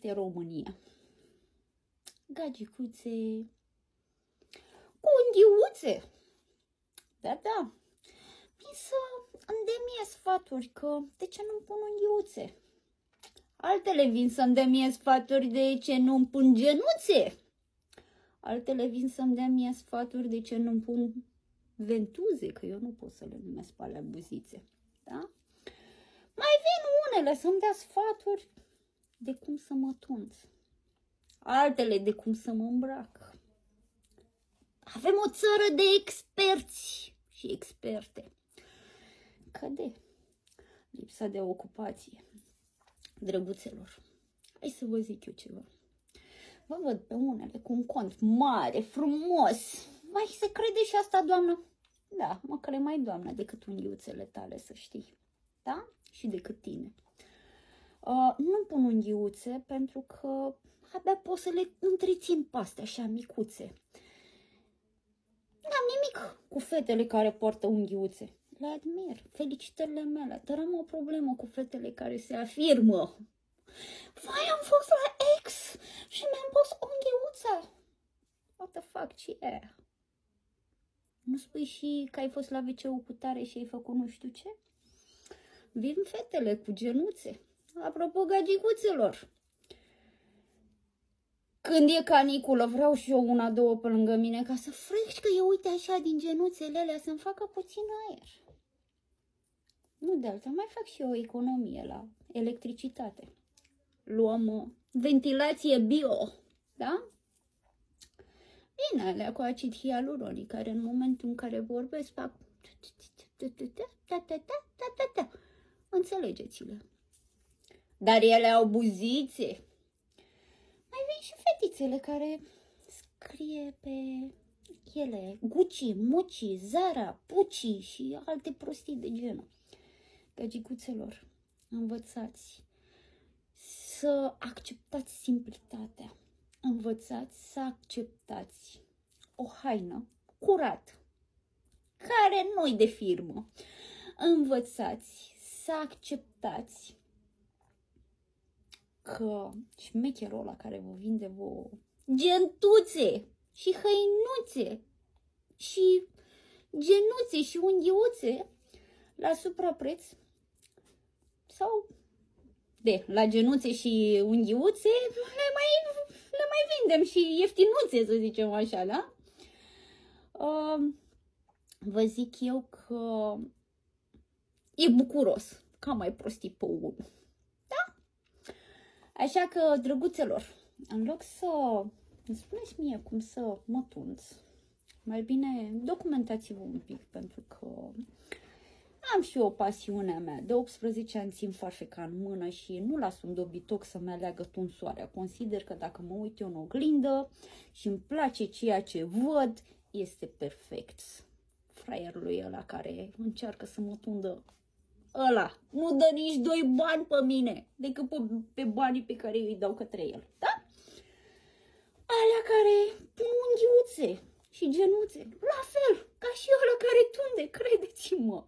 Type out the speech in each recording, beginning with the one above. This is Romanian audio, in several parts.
trăiește România. Gagicuțe cu unghiuțe. Da, da. Vin să îmi dea mie sfaturi că de ce nu-mi pun unghiuțe. Altele vin să-mi dea mie sfaturi de ce nu-mi pun genuțe. Altele vin să-mi dea mie sfaturi de ce nu-mi pun ventuze, că eu nu pot să le numesc pe alea buzițe. Da? Mai vin unele să-mi dea sfaturi de cum să mă tunț. Altele de cum să mă îmbrac. Avem o țară de experți și experte. Căde lipsa de ocupație. Drăguțelor, hai să vă zic eu ceva. Vă văd pe unele cu un cont mare, frumos. Vai, se crede și asta, doamnă? Da, mă crede mai doamnă decât unghiuțele tale, să știi. Da? Și decât tine. Nu pun unghiuțe pentru că abia pot să le întrețin pe astea așa micuțe. N-am nimic cu fetele care poartă unghiuțe. Le admir, felicitările mele, dar am o problemă cu fetele care se afirmă. Vai, am fost la ex și mi-am pus unghiuța. What the fuck, ce e? Nu spui și că ai fost la WC-ul cu tare și ai făcut nu știu ce? Vin fetele cu genuțe. Apropo, gagicuțelor, când e caniculă, vreau și eu una, două pe lângă mine ca să frășcă eu, uite așa, din genuțele alea, să-mi facă puțin aer. Nu de alta, mai fac și eu o economie la electricitate. Luăm ventilație bio, da? Bine, alea cu acid hialuronic, care în momentul în care vorbesc fac... Înțelegeți-le. Dar ele au buzițe. Mai vin și fetițele care scrie pe ele Gucci, Mucci, Zara, Pucci și alte prostii de genul. Gagicuțelor, învățați să acceptați simplitatea. Învățați să acceptați o haină curată, care nu-i de firmă. Învățați să acceptați că șmecherul ăla care vă vinde vouă gentuțe și hăinuțe și genuțe și unghiuțe la suprapreț sau la genuțe și unghiuțe le mai vindem și ieftinuțe, să zicem așa, da? Vă zic eu că e bucuros că am mai prostit pe unul. Da? Așa că, drăguțelor, în loc să îmi spuneți mie cum să mă tunț, mai bine documentați-vă un pic, pentru că am și o pasiunea mea. De 18 ani țin farfeca în mână și nu las un dobitoc să-mi aleagă tunsoarea. Consider că dacă mă uit eu în oglindă și îmi place ceea ce văd, este perfect. Fraierului ăla care încearcă să mă tundă, ăla nu dă nici 2 bani pe mine, decât pe banii pe care îi dau către el, da? Alea care pun unghiuțe și genuțe, la fel, ca și ăla care tunde, credeți-mă.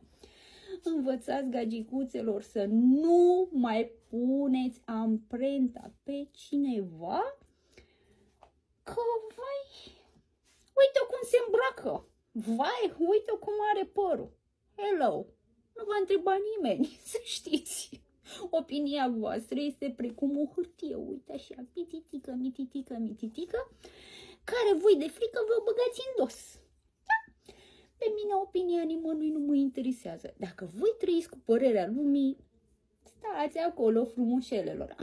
Învățați, gagicuțelor, să nu mai puneți amprenta pe cineva, că, vai, uite cum se îmbracă, vai, uite cum are părul. Hello, nu v-a întrebat nimeni, să știți. Opinia voastră este precum o hârtie, uite așa, mititică, mititică, mititică, care voi de frică vă băgați în dos. Da? Pe mine opinia nimănui nu mă interesează. Dacă voi trăiți cu părerea lumii, stați acolo, frumușelelor.